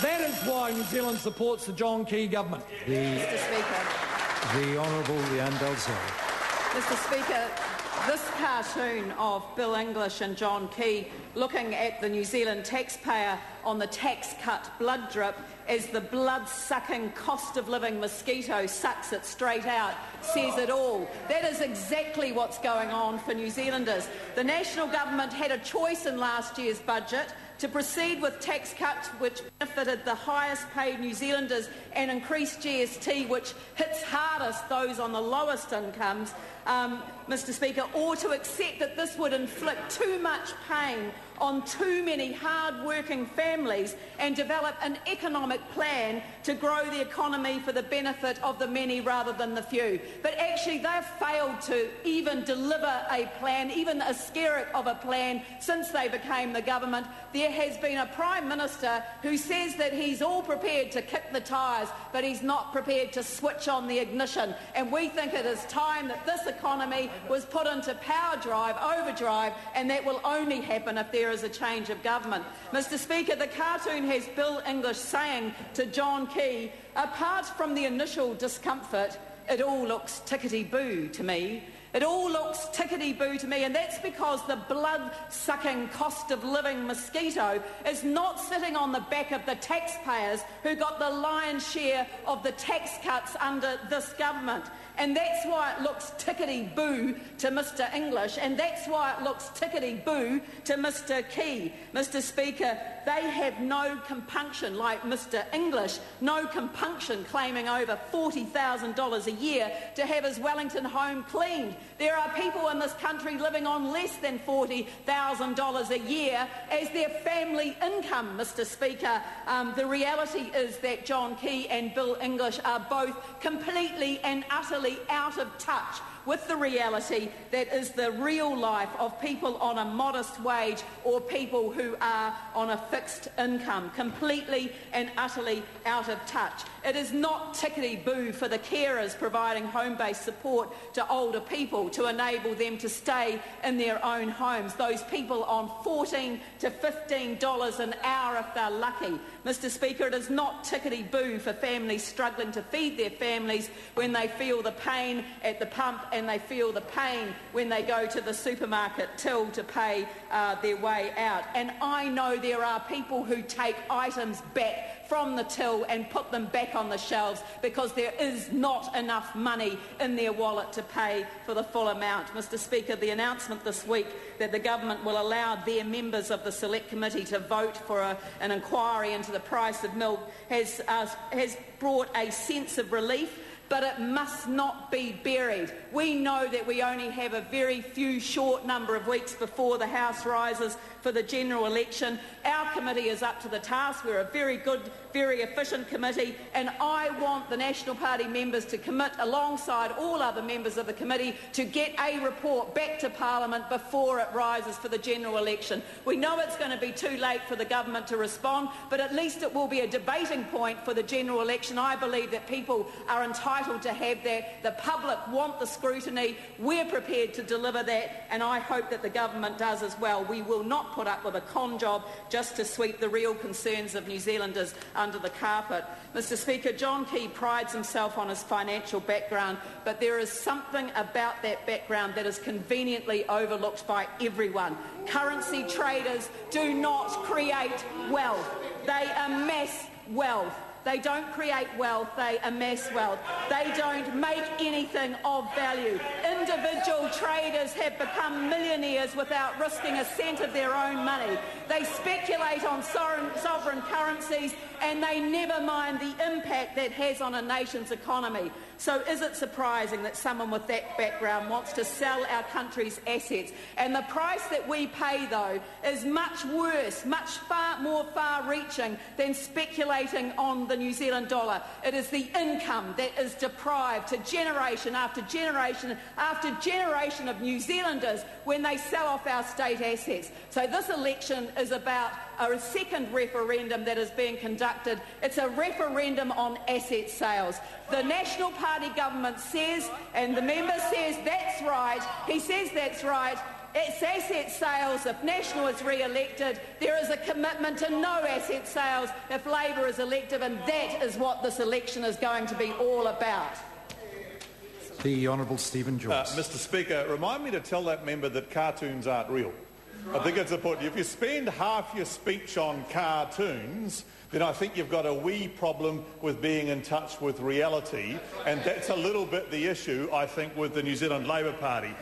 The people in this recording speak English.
That is why New Zealand supports the John Key government. Mr. Speaker. The Honourable Leanne Dalzell. Mr. Speaker, this cartoon of Bill English and John Key looking at the New Zealand taxpayer on the tax cut blood drip as the blood-sucking cost-of-living mosquito sucks it straight out says it all. That is exactly what's going on for New Zealanders. The National Government had a choice in last year's budget to proceed with tax cuts which benefited the highest paid New Zealanders and increase GST, which hits hardest those on the lowest incomes, Mr. Speaker, or to accept that this would inflict too much pain on too many hard-working families and develop an economic plan to grow the economy for the benefit of the many rather than the few. But actually they've failed to even deliver a plan, even a skerrick of a plan, since they became the government. There has been a Prime Minister who says that he's all prepared to kick the tyres, but he's not prepared to switch on the ignition. And we think it is time that this economy was put into power drive, overdrive, and that will only happen if there is a change of government. Mr. Speaker, the cartoon has Bill English saying to John Key, apart from the initial discomfort, it all looks tickety-boo to me. It all looks tickety-boo to me, and that's because the blood-sucking cost-of-living mosquito is not sitting on the back of the taxpayers who got the lion's share of the tax cuts under this government. And that's why it looks tickety-boo to Mr. English, and that's why it looks tickety-boo to Mr. Key. Mr. Speaker, they have no compunction, like Mr. English, no compunction claiming over $40,000 a year to have his Wellington home cleaned. There are people in this country living on less than $40,000 a year as their family income, Mr. Speaker. The reality is that John Key and Bill English are both completely and utterly out of touch with the reality that is the real life of people on a modest wage or people who are on a fixed income, completely and utterly out of touch. It is not tickety-boo for the carers providing home-based support to older people to enable them to stay in their own homes, those people on $14 to $15 an hour if they're lucky. Mr. Speaker, it is not tickety-boo for families struggling to feed their families when they feel the pain at the pump and they feel the pain when they go to the supermarket till to pay their way out. And I know there are people who take items back from the till and put them back on the shelves because there is not enough money in their wallet to pay for the full amount. Mr. Speaker, the announcement this week that the government will allow their members of the Select Committee to vote for an inquiry into the price of milk has brought a sense of relief, but it must not be buried. We know that we only have a very few short number of weeks before the House rises for the general election. Our committee is up to the task. We're a very good, very efficient committee, and I want the National Party members to commit alongside all other members of the committee to get a report back to Parliament before it rises for the general election. We know it's going to be too late for the government to respond, but at least it will be a debating point for the general election. I believe that people are entitled to have that. The public want the scrutiny. We're prepared to deliver that, and I hope that the government does as well. We will not put up with a con job just to sweep the real concerns of New Zealanders under the carpet. Mr. Speaker, John Key prides himself on his financial background, but there is something about that background that is conveniently overlooked by everyone. Currency traders do not create wealth. They amass wealth. They don't create wealth, they amass wealth. They don't make anything of value. Individual traders have become millionaires without risking a cent of their own money. They speculate on sovereign currencies and they never mind the impact that has on a nation's economy. So is it surprising that someone with that background wants to sell our country's assets? And the price that we pay, though, is much worse, far more far-reaching than speculating on the New Zealand dollar. It is the income that is deprived to generation after generation after generation of New Zealanders when they sell off our state assets. So this election is about a second referendum that is being conducted. It's a referendum on asset sales. The National Party government says, and the member says that's right, he says that's right, It's asset sales if National is re-elected. There is a commitment to no asset sales if Labor is elected, and that is what this election is going to be all about. The Honourable Stephen Joyce. Mr Speaker, remind me to tell that member that cartoons aren't real. I think it's important. If you spend half your speech on cartoons, then I think you've got a wee problem with being in touch with reality, and that's a little bit the issue, I think, with the New Zealand Labour Party.